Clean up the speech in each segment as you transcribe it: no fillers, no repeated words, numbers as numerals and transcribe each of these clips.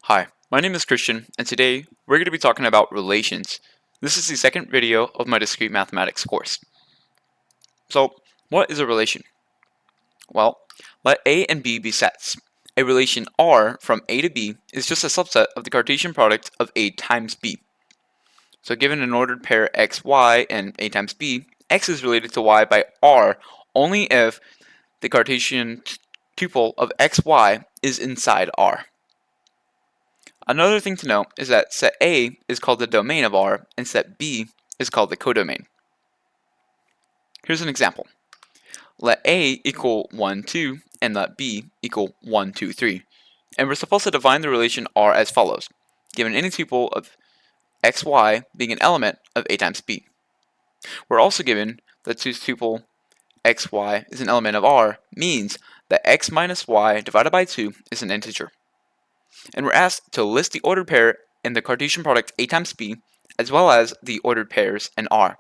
Hi, my name is Christian, and today we're going to be talking about relations. This is the second video of my Discrete Mathematics course. So, what is a relation? Well, let A and B be sets. A relation R from A to B is just a subset of the Cartesian product of A times B. So given an ordered pair xy and A times B, x is related to y by R only if the Cartesian tuple of xy is inside R. Another thing to note is that set A is called the domain of R and set B is called the codomain. Here's an example. Let A equal 1, 2 and let B equal 1, 2, 3. And we're supposed to define the relation R as follows, given any tuple of xy being an element of A times B. We're also given that this tuple xy is an element of R means that x minus y divided by 2 is an integer. And we're asked to list the ordered pair in the Cartesian product A times B, as well as the ordered pairs in R.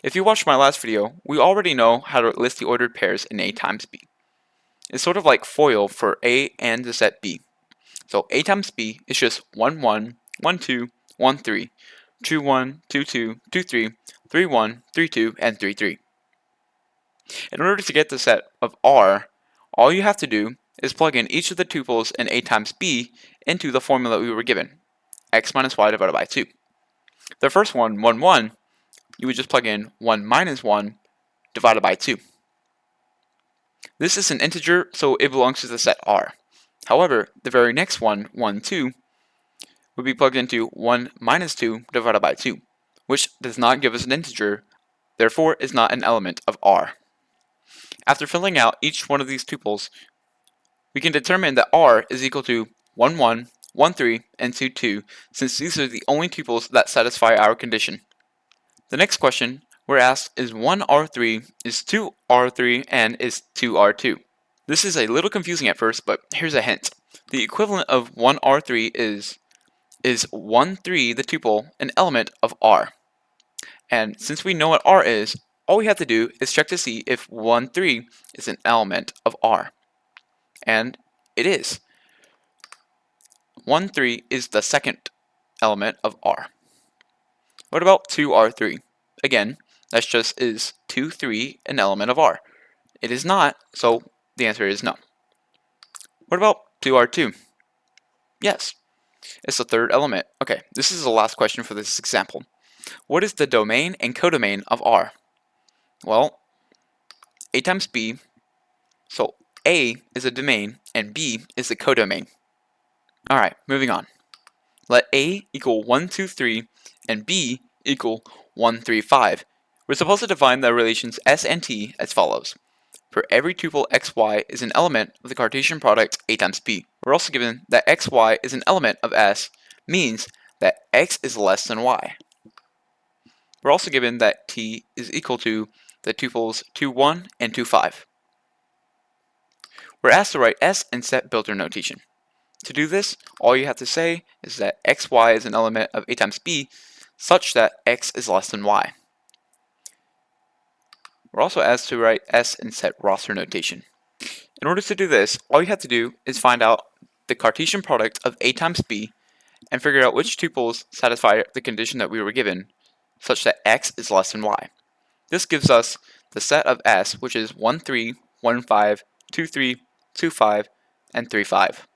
If you watched my last video, we already know how to list the ordered pairs in A times B. It's sort of like FOIL for A and the set B. So A times B is just 1, 1, 1, 2, 1, 3, 2, 1, 2, 2, 2, 3, 3, 1, 3, 2, and 3, 3. In order to get the set of R, all you have to do is plug in each of the tuples in A times B into the formula we were given, x minus y divided by 2. The first one, 1, 1, you would just plug in 1 minus 1 divided by 2. This is an integer, so it belongs to the set R. However, the very next one, 1, 2, would be plugged into 1 minus 2 divided by 2, which does not give us an integer, therefore is not an element of R. After filling out each one of these tuples, we can determine that R is equal to 1, 1, 1, 3, and 2, 2, since these are the only tuples that satisfy our condition. The next question we're asked is 1R3, is 2R3, and is 2R2. This is a little confusing at first, but here's a hint. The equivalent of 1R3 is 1, 3, the tuple, an element of R. And since we know what R is, all we have to do is check to see if 1, 3 is an element of R. And it is. 1, 3 is the second element of R. What about 2R3? Again, that's just is 2, 3 an element of R? It is not, so the answer is no. What about 2R2? Yes, it's the third element. Okay, this is the last question for this example. What is the domain and codomain of R? Well, A times B, so A is a domain and B is the codomain. Alright, moving on. Let A equal 1, 2, 3 and B equal 1, 3, 5. We're supposed to define the relations S and T as follows. For every tuple xy is an element of the Cartesian product A times B. We're also given that xy is an element of S, means that x is less than y. We're also given that T is equal to the tuples 2, 1 and 2, 5. We're asked to write S in set builder notation. To do this, all you have to say is that xy is an element of A times B such that x is less than y. We're also asked to write S in set roster notation. In order to do this, all you have to do is find out the Cartesian product of A times B and figure out which tuples satisfy the condition that we were given, such that x is less than y. This gives us the set of S, which is 1, 3, 1, 5, 2, 3, 2, 5, and 3, 5.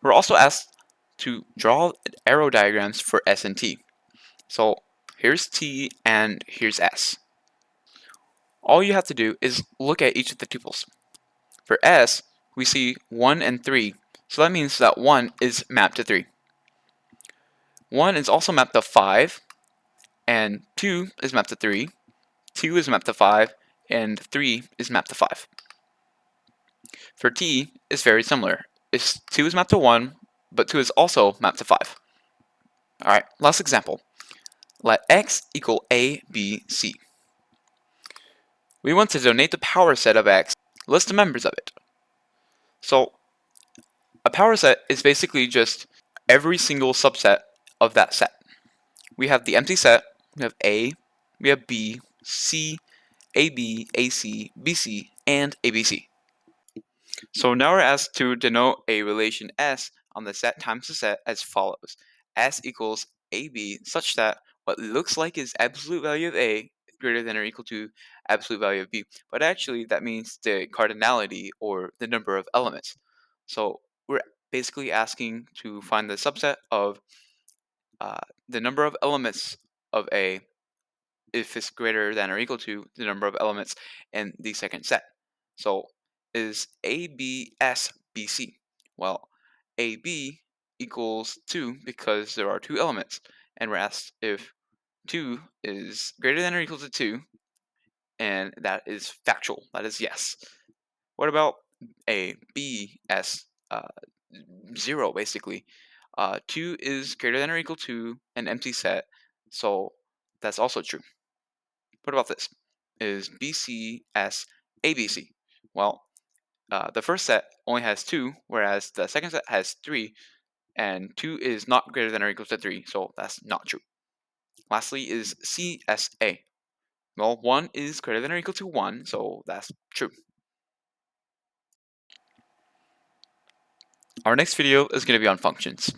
We're also asked to draw arrow diagrams for S and T. So here's T and here's S. All you have to do is look at each of the tuples. For S, we see 1 and 3, so that means that 1 is mapped to 3. 1 is also mapped to 5, and 2 is mapped to 3, 2 is mapped to 5, and 3 is mapped to 5. For T, it's very similar. 2 is mapped to 1, but 2 is also mapped to 5. Alright, last example. Let x equal A, B, C. We want to donate the power set of X, list the members of it. So, a power set is basically just every single subset of that set. We have the empty set, we have A, we have B, C, AB, AC, BC, and ABC. So now we're asked to denote a relation S on the set times the set as follows. S equals AB such that what looks like is absolute value of A greater than or equal to absolute value of B. But actually that means the cardinality or the number of elements. So we're basically asking to find the subset of uh, the number of elements of A if it's greater than or equal to the number of elements in the second set. So is ABS BC? Well, AB equals 2 because there are two elements, and we're asked if 2 is greater than or equal to 2, and that is factual. That is yes. What about a BS 0 basically? 2 is greater than or equal to an empty set, so that's also true. What about this? Is BCS ABC? Well, the first set only has 2, whereas the second set has 3, and 2 is not greater than or equal to 3, so that's not true. Lastly is CSA. Well, 1 is greater than or equal to 1, so that's true. Our next video is going to be on functions.